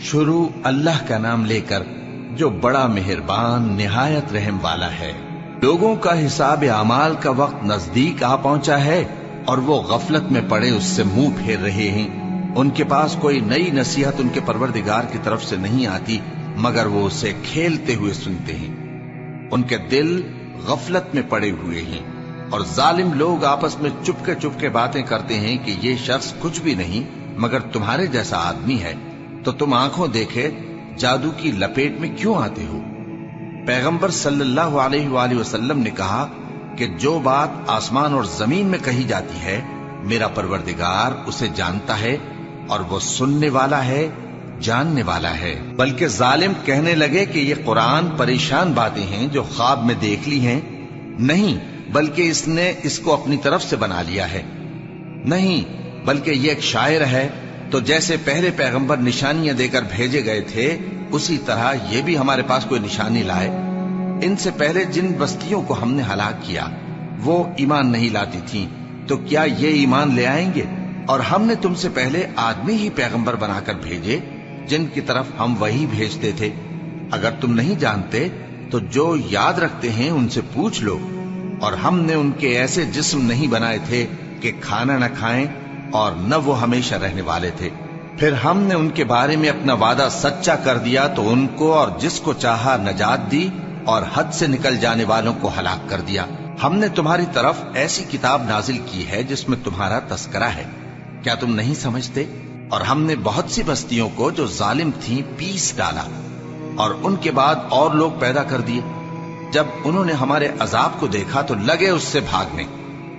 شروع اللہ کا نام لے کر جو بڑا مہربان نہایت رحم والا ہے۔ لوگوں کا حساب اعمال کا وقت نزدیک آ پہنچا ہے اور وہ غفلت میں پڑے اس سے منہ پھیر رہے ہیں۔ ان کے پاس کوئی نئی نصیحت ان کے پروردگار کی طرف سے نہیں آتی مگر وہ اسے کھیلتے ہوئے سنتے ہیں۔ ان کے دل غفلت میں پڑے ہوئے ہیں اور ظالم لوگ آپس میں چپکے باتیں کرتے ہیں کہ یہ شخص کچھ بھی نہیں مگر تمہارے جیسا آدمی ہے، تو تم آنکھوں دیکھے جادو کی لپیٹ میں کیوں آتے ہو؟ پیغمبر صلی اللہ علیہ وآلہ وسلم نے کہا کہ جو بات آسمان اور زمین میں کہی جاتی ہے میرا پروردگار اسے جانتا ہے اور وہ سننے والا ہے، جاننے والا ہے۔ بلکہ ظالم کہنے لگے کہ یہ قرآن پریشان باتیں ہیں جو خواب میں دیکھ لی ہیں۔ نہیں، بلکہ اس نے اس کو اپنی طرف سے بنا لیا ہے۔ نہیں، بلکہ یہ ایک شاعر ہے۔ تو جیسے پہلے پیغمبر نشانیاں دے کر بھیجے گئے تھے اسی طرح یہ بھی ہمارے پاس کوئی نشانی لائے۔ ان سے پہلے جن بستیوں کو ہم نے ہلاک کیا وہ ایمان نہیں لاتی تھیں، تو کیا یہ ایمان لے آئیں گے؟ اور ہم نے تم سے پہلے آدمی ہی پیغمبر بنا کر بھیجے جن کی طرف ہم وہی بھیجتے تھے۔ اگر تم نہیں جانتے تو جو یاد رکھتے ہیں ان سے پوچھ لو۔ اور ہم نے ان کے ایسے جسم نہیں بنائے تھے کہ کھانا نہ کھائیں اور نہ وہ ہمیشہ رہنے والے تھے۔ پھر ہم نے ان کے بارے میں اپنا وعدہ سچا کر دیا تو ان کو اور جس کو چاہا نجات دی اور حد سے نکل جانے والوں کو ہلاک کر دیا۔ ہم نے تمہاری طرف ایسی کتاب نازل کی ہے جس میں تمہارا تذکرہ ہے، کیا تم نہیں سمجھتے؟ اور ہم نے بہت سی بستیوں کو جو ظالم تھیں پیس ڈالا اور ان کے بعد اور لوگ پیدا کر دیے۔ جب انہوں نے ہمارے عذاب کو دیکھا تو لگے اس سے بھاگنے۔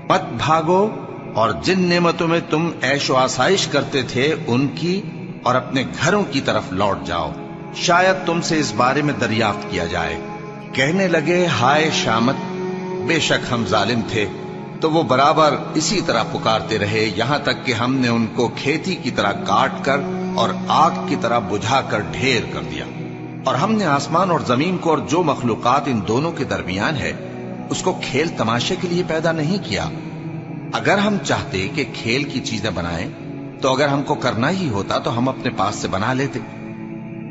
مت بھاگو اور جن نعمتوں میں تم عیش و آسائش کرتے تھے ان کی اور اپنے گھروں کی طرف لوٹ جاؤ، شاید تم سے اس بارے میں دریافت کیا جائے۔ کہنے لگے ہائے شامت، بے شک ہم ظالم تھے۔ تو وہ برابر اسی طرح پکارتے رہے یہاں تک کہ ہم نے ان کو کھیتی کی طرح کاٹ کر اور آگ کی طرح بجھا کر ڈھیر کر دیا۔ اور ہم نے آسمان اور زمین کو اور جو مخلوقات ان دونوں کے درمیان ہے اس کو کھیل تماشے کے لیے پیدا نہیں کیا۔ اگر ہم چاہتے کہ کھیل کی چیزیں بنائیں تو اگر ہم کو کرنا ہی ہوتا تو ہم اپنے پاس سے بنا لیتے۔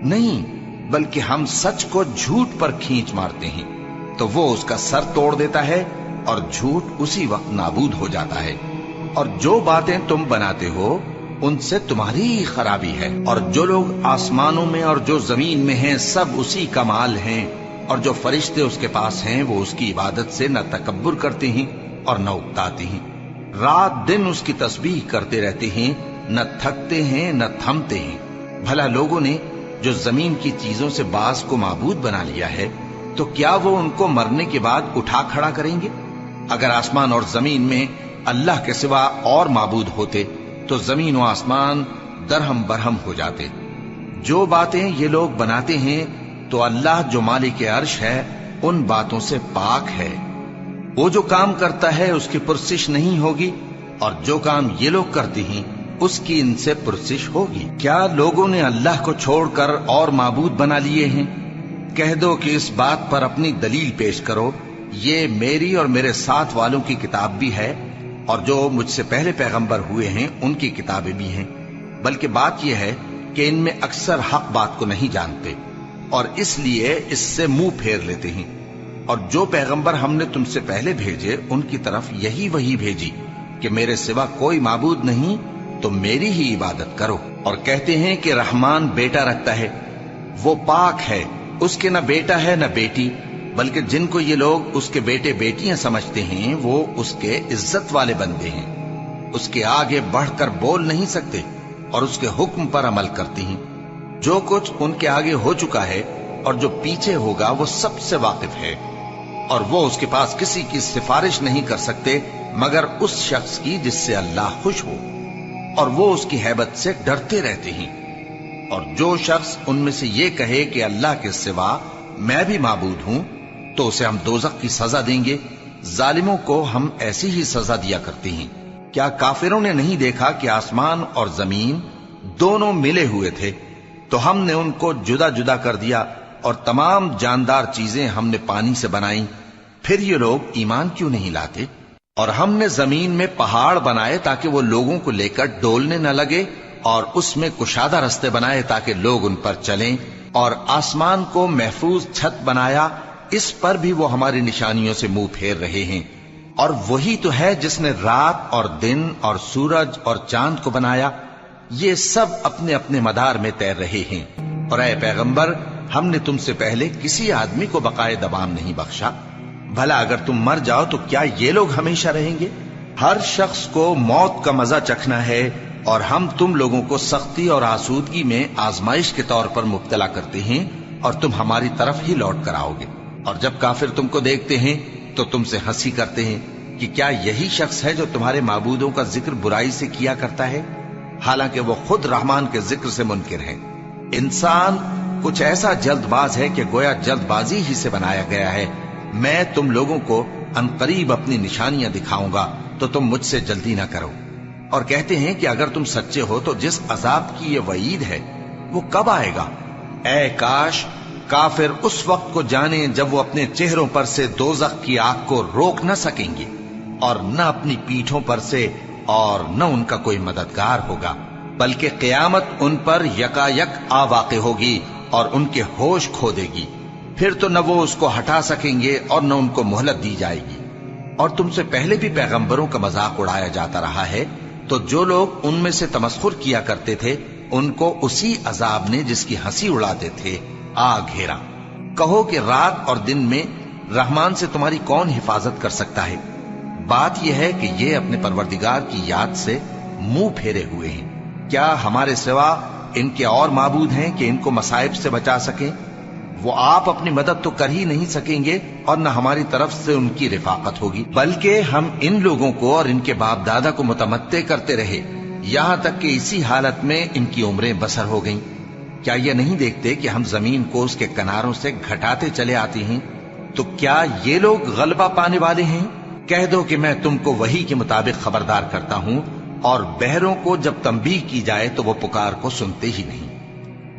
نہیں، بلکہ ہم سچ کو جھوٹ پر کھینچ مارتے ہیں تو وہ اس کا سر توڑ دیتا ہے اور جھوٹ اسی وقت نابود ہو جاتا ہے۔ اور جو باتیں تم بناتے ہو ان سے تمہاری ہی خرابی ہے۔ اور جو لوگ آسمانوں میں اور جو زمین میں ہیں سب اسی کا مال ہیں، اور جو فرشتے اس کے پاس ہیں وہ اس کی عبادت سے نہ تکبر کرتے ہیں اور نہ اکتاتے ہیں۔ رات دن اس کی تسبیح کرتے رہتے ہیں، نہ تھکتے ہیں نہ تھمتے ہیں۔ بھلا لوگوں نے جو زمین کی چیزوں سے بعض کو معبود بنا لیا ہے تو کیا وہ ان کو مرنے کے بعد اٹھا کھڑا کریں گے؟ اگر آسمان اور زمین میں اللہ کے سوا اور معبود ہوتے تو زمین و آسمان درہم برہم ہو جاتے۔ جو باتیں یہ لوگ بناتے ہیں تو اللہ جو مالک عرش ہے ان باتوں سے پاک ہے۔ وہ جو کام کرتا ہے اس کی پرسش نہیں ہوگی، اور جو کام یہ لوگ کرتے ہیں اس کی ان سے پرسش ہوگی۔ کیا لوگوں نے اللہ کو چھوڑ کر اور معبود بنا لیے ہیں؟ کہہ دو کہ اس بات پر اپنی دلیل پیش کرو، یہ میری اور میرے ساتھ والوں کی کتاب بھی ہے اور جو مجھ سے پہلے پیغمبر ہوئے ہیں ان کی کتابیں بھی ہیں۔ بلکہ بات یہ ہے کہ ان میں اکثر حق بات کو نہیں جانتے اور اس لیے اس سے منہ پھیر لیتے ہیں۔ اور جو پیغمبر ہم نے تم سے پہلے بھیجے ان کی طرف یہی وحی بھیجی کہ میرے سوا کوئی معبود نہیں تو میری ہی عبادت کرو۔ اور کہتے ہیں کہ رحمان بیٹا رکھتا ہے، وہ پاک ہے، اس کے نہ بیٹا ہے نہ بیٹی، بلکہ جن کو یہ لوگ اس کے بیٹے بیٹیاں سمجھتے ہیں وہ اس کے عزت والے بندے ہیں۔ اس کے آگے بڑھ کر بول نہیں سکتے اور اس کے حکم پر عمل کرتے ہیں۔ جو کچھ ان کے آگے ہو چکا ہے اور جو پیچھے ہوگا وہ سب سے واقف ہے، اور وہ اس کے پاس کسی کی سفارش نہیں کر سکتے مگر اس شخص کی جس سے اللہ خوش ہو، اور وہ اس کی ہیبت سے ڈرتے رہتے ہیں۔ اور جو شخص ان میں سے یہ کہے کہ اللہ کے سوا میں بھی معبود ہوں تو اسے ہم دوزخ کی سزا دیں گے۔ ظالموں کو ہم ایسی ہی سزا دیا کرتے ہیں۔ کیا کافروں نے نہیں دیکھا کہ آسمان اور زمین دونوں ملے ہوئے تھے تو ہم نے ان کو جدا جدا کر دیا، اور تمام جاندار چیزیں ہم نے پانی سے بنائیں، پھر یہ لوگ ایمان کیوں نہیں لاتے؟ اور ہم نے زمین میں پہاڑ بنائے تاکہ وہ لوگوں کو لے کر ڈولنے نہ لگے، اور اس میں کشادہ رستے بنائے تاکہ لوگ ان پر چلیں، اور آسمان کو محفوظ چھت بنایا، اس پر بھی وہ ہماری نشانیوں سے منہ پھیر رہے ہیں۔ اور وہی تو ہے جس نے رات اور دن اور سورج اور چاند کو بنایا، یہ سب اپنے اپنے مدار میں تیر رہے ہیں۔ اور اے پیغمبر، ہم نے تم سے پہلے کسی آدمی کو بقائے دوام نہیں بخشا، بھلا اگر تم مر جاؤ تو کیا یہ لوگ ہمیشہ رہیں گے؟ ہر شخص کو موت کا مزہ چکھنا ہے، اور ہم تم لوگوں کو سختی اور آسودگی میں آزمائش کے طور پر مبتلا کرتے ہیں، اور تم ہماری طرف ہی لوٹ کر آؤ گے۔ اور جب کافر تم کو دیکھتے ہیں تو تم سے ہنسی کرتے ہیں کہ کیا یہی شخص ہے جو تمہارے معبودوں کا ذکر برائی سے کیا کرتا ہے، حالانکہ وہ خود رحمان کے ذکر سے منکر ہے۔ انسان کچھ ایسا جلد باز ہے کہ گویا جلد بازی ہی سے بنایا گیا ہے۔ میں تم لوگوں کو عنقریب اپنی نشانیاں دکھاؤں گا تو تم مجھ سے جلدی نہ کرو۔ اور کہتے ہیں کہ اگر تم سچے ہو تو جس عذاب کی یہ وعید ہے وہ کب آئے گا؟ اے کاش کافر اس وقت کو جانیں جب وہ اپنے چہروں پر سے دوزخ کی آگ کو روک نہ سکیں گے، اور نہ اپنی پیٹھوں پر سے، اور نہ ان کا کوئی مددگار ہوگا، بلکہ قیامت ان پر یکا یک آ واقع ہوگی اور ان کے ہوش کھو دے گی۔ پھر تو نہ وہ اس کو ہٹا سکیں گے اور نہ ان کو مہلت دی جائے گی۔ اور تم سے پہلے بھی پیغمبروں کا مذاق اڑایا جاتا رہا ہے، تو جو لوگ ان میں سے تمسخر کیا کرتے تھے ان کو اسی عذاب نے جس کی ہنسی اڑاتے تھے آ گھیرا۔ کہو کہ رات اور دن میں رحمان سے تمہاری کون حفاظت کر سکتا ہے؟ بات یہ ہے کہ یہ اپنے پروردگار کی یاد سے منہ پھیرے ہوئے ہیں۔ کیا ہمارے سوا ان کے اور معبود ہیں کہ ان کو مصائب سے بچا سکیں؟ وہ آپ اپنی مدد تو کر ہی نہیں سکیں گے، اور نہ ہماری طرف سے ان کی رفاقت ہوگی، بلکہ ہم ان لوگوں کو اور ان کے باپ دادا کو متمتع کرتے رہے، یہاں تک کہ اسی حالت میں ان کی عمریں بسر ہو گئیں۔ کیا یہ نہیں دیکھتے کہ ہم زمین کو اس کے کناروں سے گھٹاتے چلے آتے ہیں؟ تو کیا یہ لوگ غلبہ پانے والے ہیں؟ کہہ دو کہ میں تم کو وحی کے مطابق خبردار کرتا ہوں، اور بہروں کو جب تنبیہ کی جائے تو وہ پکار کو سنتے ہی نہیں۔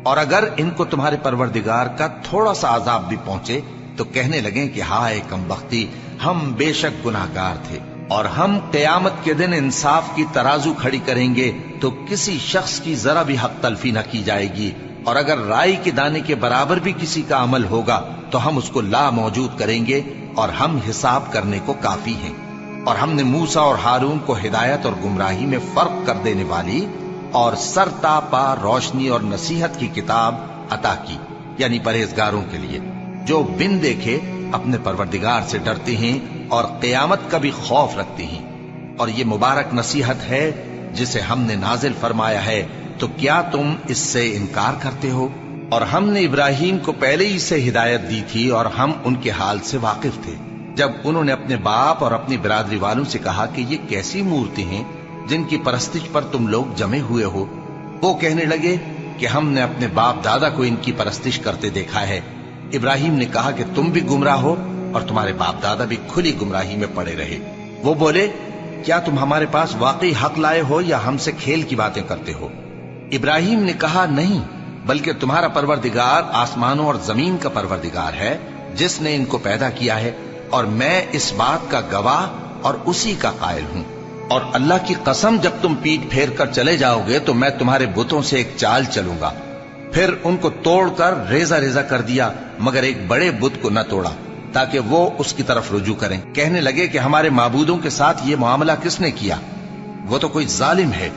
اور اگر ان کو تمہارے پروردگار کا تھوڑا سا عذاب بھی پہنچے تو کہنے لگیں کہ ہائے کمبختی، ہم بے شک گناہگار تھے۔ اور ہم قیامت کے دن انصاف کی ترازو کھڑی کریں گے تو کسی شخص کی ذرا بھی حق تلفی نہ کی جائے گی، اور اگر رائی کے دانے کے برابر بھی کسی کا عمل ہوگا تو ہم اس کو لا موجود کریں گے، اور ہم حساب کرنے کو کافی ہیں۔ اور ہم نے موسیٰ اور ہارون کو ہدایت اور گمراہی میں فرق کر دینے والی اور سر تا پا روشنی اور نصیحت کی کتاب عطا کی، یعنی پرہیزگاروں کے لیے جو بن دیکھے اپنے پروردگار سے ڈرتے ہیں اور قیامت کا بھی خوف رکھتے ہیں۔ اور یہ مبارک نصیحت ہے جسے ہم نے نازل فرمایا ہے، تو کیا تم اس سے انکار کرتے ہو؟ اور ہم نے ابراہیم کو پہلے ہی سے ہدایت دی تھی، اور ہم ان کے حال سے واقف تھے جب انہوں نے اپنے باپ اور اپنی برادری والوں سے کہا کہ یہ کیسی مورتی ہیں جن کی پرستش پر تم لوگ جمے ہوئے ہو۔ وہ کہنے لگے کہ ہم نے اپنے باپ دادا کو ان کی پرستش کرتے دیکھا ہے۔ ابراہیم نے کہا کہ تم بھی گمراہ ہو اور تمہارے باپ دادا بھی کھلی گمراہی میں پڑے رہے۔ وہ بولے کیا تم ہمارے پاس واقعی حق لائے ہو یا ہم سے کھیل کی باتیں کرتے ہو؟ ابراہیم نے کہا نہیں، بلکہ تمہارا پروردگار آسمانوں اور زمین کا پروردگار ہے جس نے ان کو پیدا کیا ہے، اور میں اس بات کا گواہ اور اسی کا قائل ہوں۔ اور اللہ کی قسم جب تم پیٹ پھیر کر چلے جاؤ گے تو میں تمہارے بتوں سے ایک چال چلوں گا۔ پھر ان کو توڑ کر ریزہ ریزہ کر دیا، مگر ایک بڑے بت کو نہ توڑا تاکہ وہ اس کی طرف رجوع کریں۔ کہنے لگے کہ ہمارے معبودوں کے ساتھ یہ معاملہ کس نے کیا؟ وہ تو کوئی ظالم ہے۔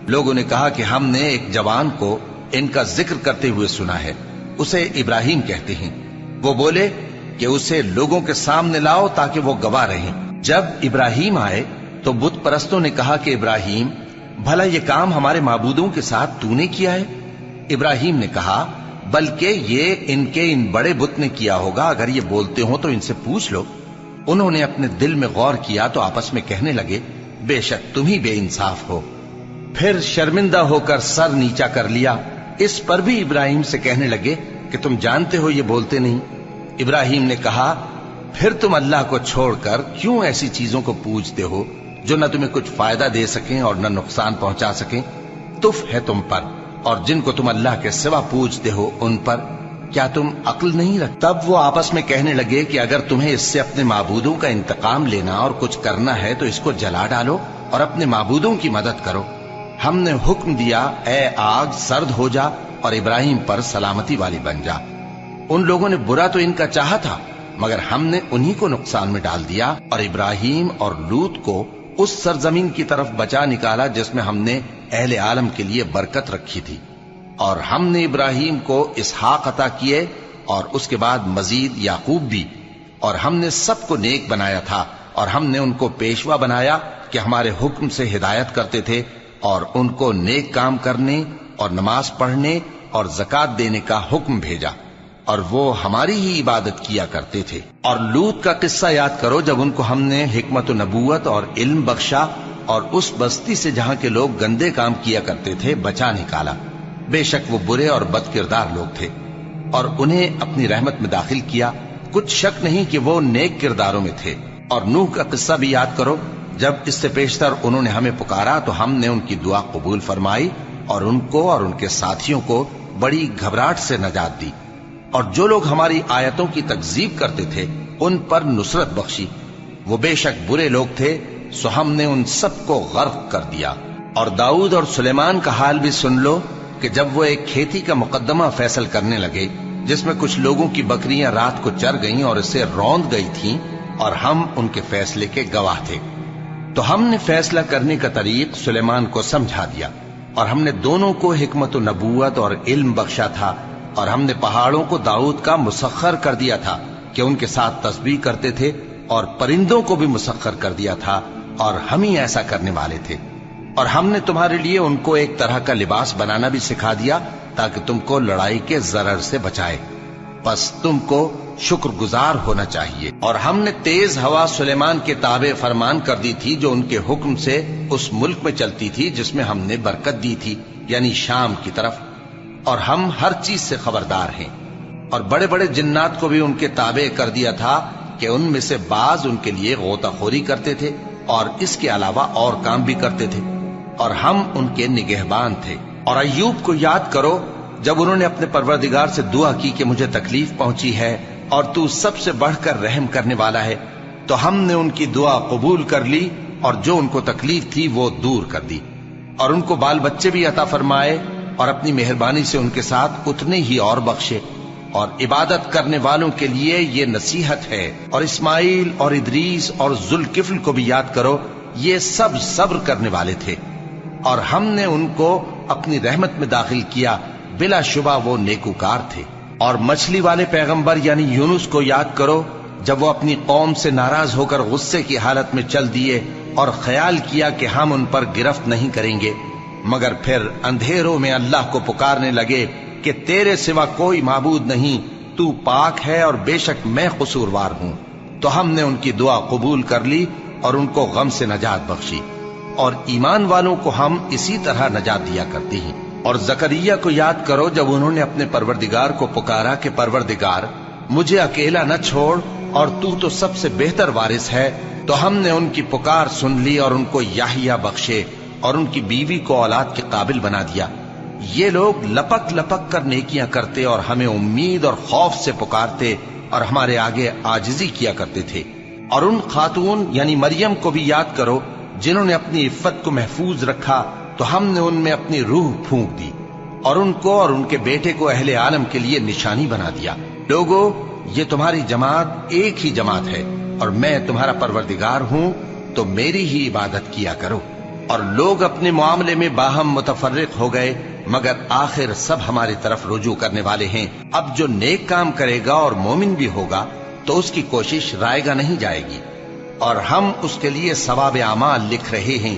لوگوں نے کہا کہ ہم نے ایک جوان کو ان کا ذکر کرتے ہوئے سنا ہے، اسے ابراہیم کہتے ہیں۔ وہ بولے کہ اسے لوگوں کے سامنے لاؤ تاکہ وہ گواہ رہیں۔ جب ابراہیم آئے تو بت پرستوں نے کہا کہ ابراہیم، بھلا یہ کام ہمارے معبودوں کے ساتھ تو نے کیا ہے؟ ابراہیم نے کہا بلکہ یہ ان بڑے بت نے کیا ہوگا، اگر یہ بولتے ہوں تو ان سے پوچھ لو۔ انہوں نے اپنے دل میں غور کیا تو آپس میں کہنے لگے بے شک تم ہی بے انصاف ہو۔ پھر شرمندہ ہو کر سر نیچا کر لیا۔ اس پر بھی ابراہیم سے کہنے لگے کہ تم جانتے ہو یہ بولتے نہیں۔ ابراہیم نے کہا پھر تم اللہ کو چھوڑ کر کیوں ایسی چیزوں کو پوجتے ہو جو نہ تمہیں کچھ فائدہ دے سکیں اور نہ نقصان پہنچا سکیں؟ تف ہے تم پر اور جن کو تم اللہ کے سوا پوجتے ہو ان پر، کیا تم عقل نہیں رکھتے؟ تب وہ آپس میں کہنے لگے کہ اگر تمہیں اس سے اپنے معبودوں کا انتقام لینا اور کچھ کرنا ہے تو اس کو جلا ڈالو اور اپنے معبودوں کی مدد کرو۔ ہم نے حکم دیا اے آگ سرد ہو جا اور ابراہیم پر سلامتی والی بن جا۔ ان لوگوں نے برا تو ان کا چاہا تھا، مگر ہم نے انہی کو نقصان میں ڈال دیا اور ابراہیم اور لوط کو اس سرزمین کی طرف بچا نکالا جس میں ہم نے اہل عالم کے لیے برکت رکھی تھی۔ اور ہم نے ابراہیم کو اسحاق عطا کیے اور اس کے بعد مزید یعقوب بھی، اور ہم نے سب کو نیک بنایا تھا، اور ہم نے ان کو پیشوا بنایا کہ ہمارے حکم سے ہدایت کرتے تھے، اور ان کو نیک کام کرنے اور نماز پڑھنے اور زکات دینے کا حکم بھیجا، اور وہ ہماری ہی عبادت کیا کرتے تھے۔ اور لوط کا قصہ یاد کرو جب ان کو ہم نے حکمت و نبوت اور علم بخشا اور اس بستی سے جہاں کے لوگ گندے کام کیا کرتے تھے بچا نکالا۔ بے شک وہ برے اور بد کردار لوگ تھے، اور انہیں اپنی رحمت میں داخل کیا، کچھ شک نہیں کہ وہ نیک کرداروں میں تھے۔ اور نوح کا قصہ بھی یاد کرو، جب اس سے پیشتر انہوں نے ہمیں پکارا تو ہم نے ان کی دعا قبول فرمائی اور ان کو اور ان کے ساتھیوں کو بڑی گھبراہٹ سے نجات دی، اور جو لوگ ہماری آیتوں کی تکذیب کرتے تھے ان پر نصرت بخشی۔ وہ بے شک برے لوگ تھے، سو ہم نے ان سب کو غرق کر دیا۔ اور داؤد اور سلیمان کا حال بھی سن لو کہ جب وہ ایک کھیتی کا مقدمہ فیصل کرنے لگے جس میں کچھ لوگوں کی بکریاں رات کو چر گئیں اور اسے روند گئی تھیں، اور ہم ان کے فیصلے کے گواہ تھے، تو ہم نے فیصلہ کرنے کا طریق سلیمان کو سمجھا دیا، اور ہم نے دونوں کو حکمت و نبوت اور علم بخشا تھا، اور ہم نے پہاڑوں کو داؤد کا مسخر کر دیا تھا کہ ان کے ساتھ تسبیح کرتے تھے، اور پرندوں کو بھی مسخر کر دیا تھا، اور ہم ہی ایسا کرنے والے تھے۔ اور ہم نے تمہارے لیے ان کو ایک طرح کا لباس بنانا بھی سکھا دیا تاکہ تم کو لڑائی کے ضرر سے بچائے، پس تم کو شکر گزار ہونا چاہیے۔ اور ہم نے تیز ہوا سلیمان کے تابع فرمان کر دی تھی جو ان کے حکم سے اس ملک میں چلتی تھی جس میں ہم نے برکت دی تھی، یعنی شام کی طرف، اور ہم ہر چیز سے خبردار ہیں۔ اور بڑے بڑے جنات کو بھی ان کے تابع کر دیا تھا کہ ان میں سے بعض ان کے لیے غوطہ خوری کرتے تھے اور اس کے علاوہ اور کام بھی کرتے تھے، اور ہم ان کے نگہبان تھے۔ اور ایوب کو یاد کرو جب انہوں نے اپنے پروردگار سے دعا کی کہ مجھے تکلیف پہنچی ہے اور تو سب سے بڑھ کر رحم کرنے والا ہے، تو ہم نے ان کی دعا قبول کر لی اور جو ان کو تکلیف تھی وہ دور کر دی، اور ان کو بال بچے بھی عطا فرمائے، اور اپنی مہربانی سے ان کے ساتھ اتنے ہی اور بخشے۔ اور عبادت کرنے والوں کے لیے یہ نصیحت ہے۔ اور اسماعیل اور ادریس اور ذوالکفل کو بھی یاد کرو، یہ سب صبر کرنے والے تھے، اور ہم نے ان کو اپنی رحمت میں داخل کیا، بلا شبہ وہ نیکوکار تھے۔ اور مچھلی والے پیغمبر یعنی یونس کو یاد کرو جب وہ اپنی قوم سے ناراض ہو کر غصے کی حالت میں چل دیے اور خیال کیا کہ ہم ان پر گرفت نہیں کریں گے، مگر پھر اندھیروں میں اللہ کو پکارنے لگے کہ تیرے سوا کوئی معبود نہیں، تو پاک ہے اور بے شک میں قصوروار ہوں، تو ہم نے ان کی دعا قبول کر لی اور ان کو غم سے نجات بخشی، اور ایمان والوں کو ہم اسی طرح نجات دیا کرتے ہیں۔ اور زکریا کو یاد کرو جب انہوں نے اپنے پروردگار کو پکارا کہ پروردگار مجھے اکیلا نہ چھوڑ اور تو سب سے بہتر وارث ہے، تو ہم نے ان کی پکار سن لی اور ان کو یحییٰ بخشے اور ان کی بیوی کو اولاد کے قابل بنا دیا۔ یہ لوگ لپک لپک کر نیکیاں کرتے اور ہمیں امید اور خوف سے پکارتے اور ہمارے آگے عاجزی کیا کرتے تھے۔ اور ان خاتون یعنی مریم کو بھی یاد کرو جنہوں نے اپنی عفت کو محفوظ رکھا، تو ہم نے ان میں اپنی روح پھونک دی اور ان کو اور ان کے بیٹے کو اہل عالم کے لیے نشانی بنا دیا۔ لوگو، یہ تمہاری جماعت ایک ہی جماعت ہے اور میں تمہارا پروردگار ہوں، تو میری ہی عبادت کیا کرو۔ اور لوگ اپنے معاملے میں باہم متفرق ہو گئے، مگر آخر سب ہماری طرف رجوع کرنے والے ہیں۔ اب جو نیک کام کرے گا اور مومن بھی ہوگا تو اس کی کوشش رائے گا نہیں جائے گی، اور ہم اس کے لیے ثواب اعمال لکھ رہے ہیں۔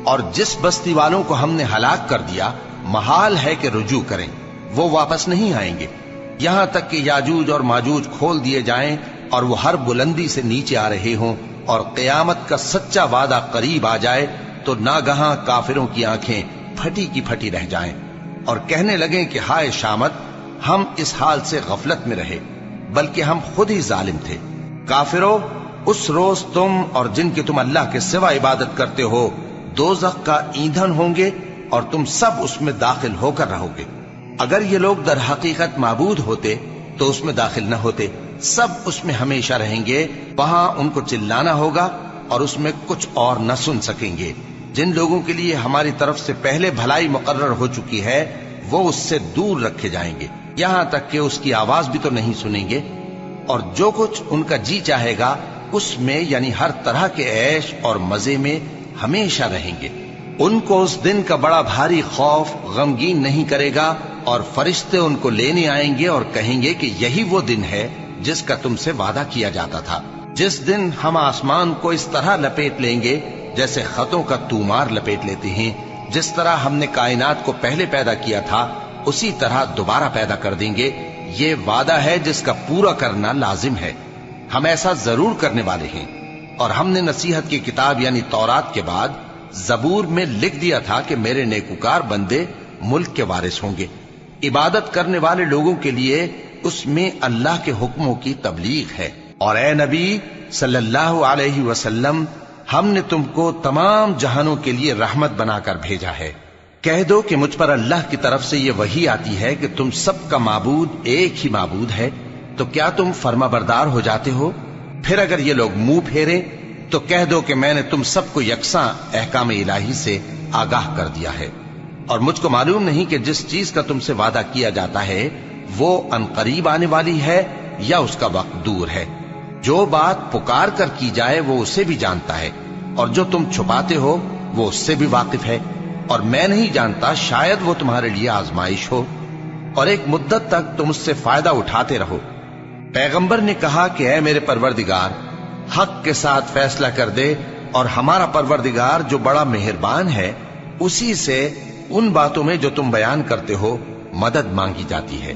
اور جس بستی والوں کو ہم نے ہلاک کر دیا، محال ہے کہ رجوع کریں، وہ واپس نہیں آئیں گے، یہاں تک کہ یاجوج اور ماجوج کھول دیے جائیں اور وہ ہر بلندی سے نیچے آ رہے ہوں، اور قیامت کا سچا وعدہ قریب آ جائے تو ناگہاں کافروں کی آنکھیں پھٹی کی پھٹی رہ جائیں اور کہنے لگیں کہ ہائے شامت، ہم اس حال سے غفلت میں رہے، بلکہ ہم خود ہی ظالم تھے۔ کافرو، اس روز تم اور جن کی تم اللہ کے سوا عبادت کرتے ہو دوزخ کا ایندھن ہوں گے اور تم سب اس میں داخل ہو کر رہو گے۔ اگر یہ لوگ در حقیقت معبود ہوتے تو اس میں داخل نہ ہوتے، سب اس میں ہمیشہ رہیں گے، وہاں ان کو چلانا ہوگا اور اس میں کچھ اور نہ سن سکیں گے۔ جن لوگوں کے لیے ہماری طرف سے پہلے بھلائی مقرر ہو چکی ہے وہ اس سے دور رکھے جائیں گے، یہاں تک کہ اس کی آواز بھی تو نہیں سنیں گے، اور جو کچھ ان کا جی چاہے گا اس میں یعنی ہر طرح کے عیش اور مزے میں ہمیشہ رہیں گے۔ ان کو اس دن کا بڑا بھاری خوف غمگین نہیں کرے گا، اور فرشتے ان کو لینے آئیں گے اور کہیں گے کہ یہی وہ دن ہے جس کا تم سے وعدہ کیا جاتا تھا، جس دن ہم آسمان کو اس طرح لپیٹ لیں گے جیسے خطوں کا تومار لپیٹ لیتے ہیں، جس طرح ہم نے کائنات کو پہلے پیدا کیا تھا اسی طرح دوبارہ پیدا کر دیں گے۔ یہ وعدہ ہے جس کا پورا کرنا لازم ہے، ہم ایسا ضرور کرنے والے ہیں۔ اور ہم نے نصیحت کی کتاب یعنی تورات کے بعد زبور میں لکھ دیا تھا کہ میرے نیکوکار بندے ملک کے وارث ہوں گے۔ عبادت کرنے والے لوگوں کے لیے اس میں اللہ کے حکموں کی تبلیغ ہے۔ اور اے نبی صلی اللہ علیہ وسلم، ہم نے تم کو تمام جہانوں کے لیے رحمت بنا کر بھیجا ہے۔ کہہ دو کہ مجھ پر اللہ کی طرف سے یہ وحی آتی ہے کہ تم سب کا معبود ایک ہی معبود ہے، تو کیا تم فرما بردار ہو جاتے ہو؟ پھر اگر یہ لوگ منہ پھیرے تو کہہ دو کہ میں نے تم سب کو یکساں احکام الہی سے آگاہ کر دیا ہے، اور مجھ کو معلوم نہیں کہ جس چیز کا تم سے وعدہ کیا جاتا ہے وہ عنقریب آنے والی ہے یا اس کا وقت دور ہے۔ جو بات پکار کر کی جائے وہ اسے بھی جانتا ہے، اور جو تم چھپاتے ہو وہ اس سے بھی واقف ہے، اور میں نہیں جانتا شاید وہ تمہارے لیے آزمائش ہو، اور ایک مدت تک تم اس سے فائدہ اٹھاتے رہو۔ پیغمبر نے کہا کہ اے میرے پروردگار، حق کے ساتھ فیصلہ کر دے، اور ہمارا پروردگار جو بڑا مہربان ہے اسی سے ان باتوں میں جو تم بیان کرتے ہو مدد مانگی جاتی ہے۔